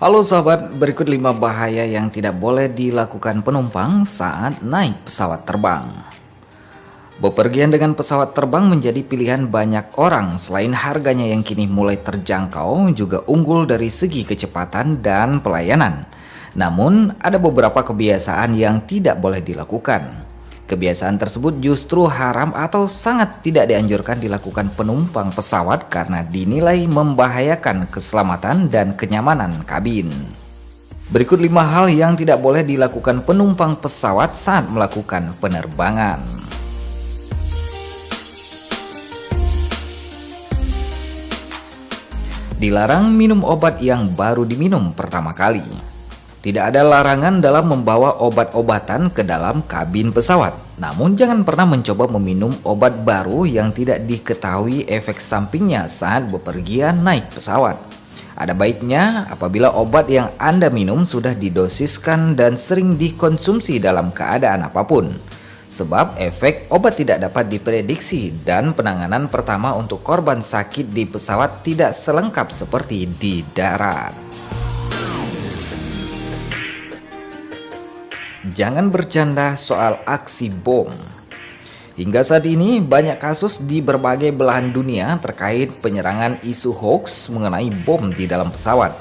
Halo sahabat, berikut 5 bahaya yang tidak boleh dilakukan penumpang saat naik pesawat terbang. Bepergian dengan pesawat terbang menjadi pilihan banyak orang. Selain harganya yang kini mulai terjangkau, juga unggul dari segi kecepatan dan pelayanan. Namun, ada beberapa kebiasaan yang tidak boleh dilakukan. Kebiasaan tersebut justru haram atau sangat tidak dianjurkan dilakukan penumpang pesawat karena dinilai membahayakan keselamatan dan kenyamanan kabin. Berikut 5 hal yang tidak boleh dilakukan penumpang pesawat saat melakukan penerbangan. Dilarang minum obat yang baru diminum pertama kali. Tidak ada larangan dalam membawa obat-obatan ke dalam kabin pesawat. Namun jangan pernah mencoba meminum obat baru yang tidak diketahui efek sampingnya saat bepergian naik pesawat. Ada baiknya apabila obat yang Anda minum sudah didosiskan dan sering dikonsumsi dalam keadaan apapun. Sebab efek obat tidak dapat diprediksi dan penanganan pertama untuk korban sakit di pesawat tidak selengkap seperti di darat. Jangan bercanda soal aksi bom. Hingga saat ini banyak kasus di berbagai belahan dunia terkait penyerangan isu hoax mengenai bom di dalam pesawat.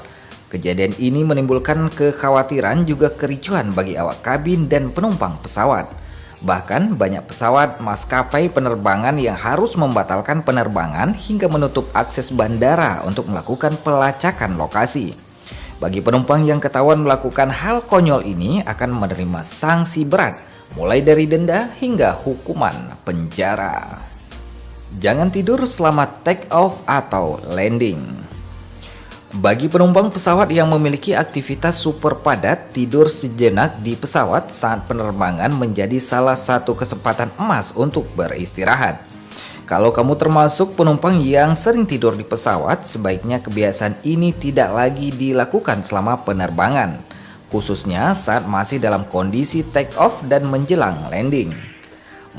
Kejadian ini menimbulkan kekhawatiran juga kericuhan bagi awak kabin dan penumpang pesawat. Bahkan banyak pesawat maskapai penerbangan yang harus membatalkan penerbangan hingga menutup akses bandara untuk melakukan pelacakan lokasi. Bagi penumpang yang ketahuan melakukan hal konyol ini akan menerima sanksi berat, mulai dari denda hingga hukuman penjara. Jangan tidur selama take off atau landing. Bagi penumpang pesawat yang memiliki aktivitas super padat, tidur sejenak di pesawat saat penerbangan menjadi salah satu kesempatan emas untuk beristirahat. Kalau kamu termasuk penumpang yang sering tidur di pesawat, sebaiknya kebiasaan ini tidak lagi dilakukan selama penerbangan, khususnya saat masih dalam kondisi take off dan menjelang landing.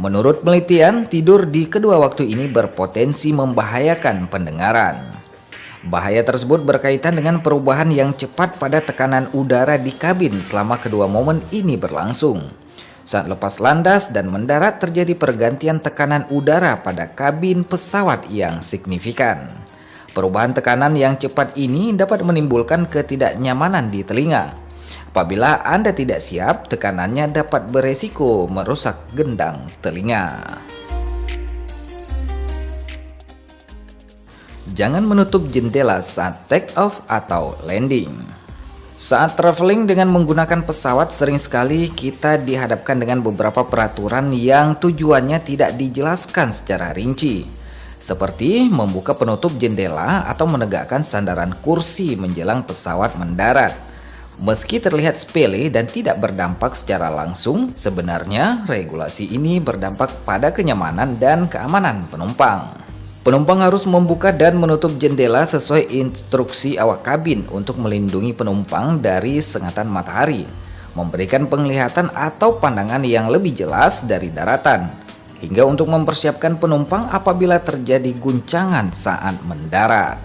Menurut penelitian, tidur di kedua waktu ini berpotensi membahayakan pendengaran. Bahaya tersebut berkaitan dengan perubahan yang cepat pada tekanan udara di kabin selama kedua momen ini berlangsung. Saat lepas landas dan mendarat terjadi pergantian tekanan udara pada kabin pesawat yang signifikan. Perubahan tekanan yang cepat ini dapat menimbulkan ketidaknyamanan di telinga. Apabila Anda tidak siap, tekanannya dapat beresiko merusak gendang telinga. Jangan menutup jendela saat take off atau landing. Saat traveling dengan menggunakan pesawat, sering sekali kita dihadapkan dengan beberapa peraturan yang tujuannya tidak dijelaskan secara rinci, seperti membuka penutup jendela atau menegakkan sandaran kursi menjelang pesawat mendarat. Meski terlihat sepele dan tidak berdampak secara langsung, sebenarnya regulasi ini berdampak pada kenyamanan dan keamanan penumpang. Penumpang harus membuka dan menutup jendela sesuai instruksi awak kabin untuk melindungi penumpang dari sengatan matahari, memberikan penglihatan atau pandangan yang lebih jelas dari daratan, hingga untuk mempersiapkan penumpang apabila terjadi guncangan saat mendarat.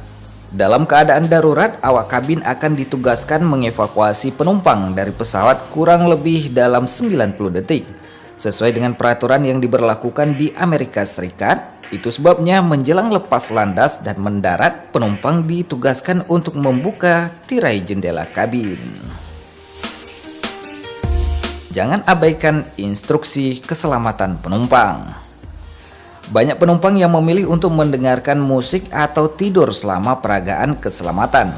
Dalam keadaan darurat, awak kabin akan ditugaskan mengevakuasi penumpang dari pesawat kurang lebih dalam 90 detik, sesuai dengan peraturan yang diberlakukan di Amerika Serikat. Itu sebabnya menjelang lepas landas dan mendarat, penumpang ditugaskan untuk membuka tirai jendela kabin. Jangan abaikan instruksi keselamatan penumpang. Banyak penumpang yang memilih untuk mendengarkan musik atau tidur selama peragaan keselamatan.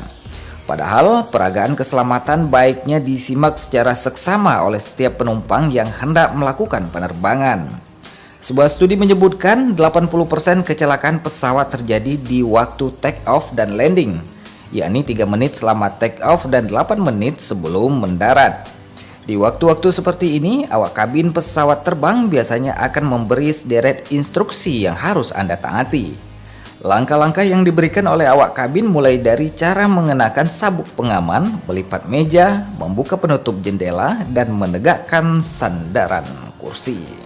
Padahal peragaan keselamatan baiknya disimak secara seksama oleh setiap penumpang yang hendak melakukan penerbangan. Sebuah studi menyebutkan 80% kecelakaan pesawat terjadi di waktu take off dan landing, yakni 3 menit selama take off dan 8 menit sebelum mendarat. Di waktu-waktu seperti ini, awak kabin pesawat terbang biasanya akan memberi sederet instruksi yang harus Anda taati. Langkah-langkah yang diberikan oleh awak kabin mulai dari cara mengenakan sabuk pengaman, melipat meja, membuka penutup jendela, dan menegakkan sandaran kursi.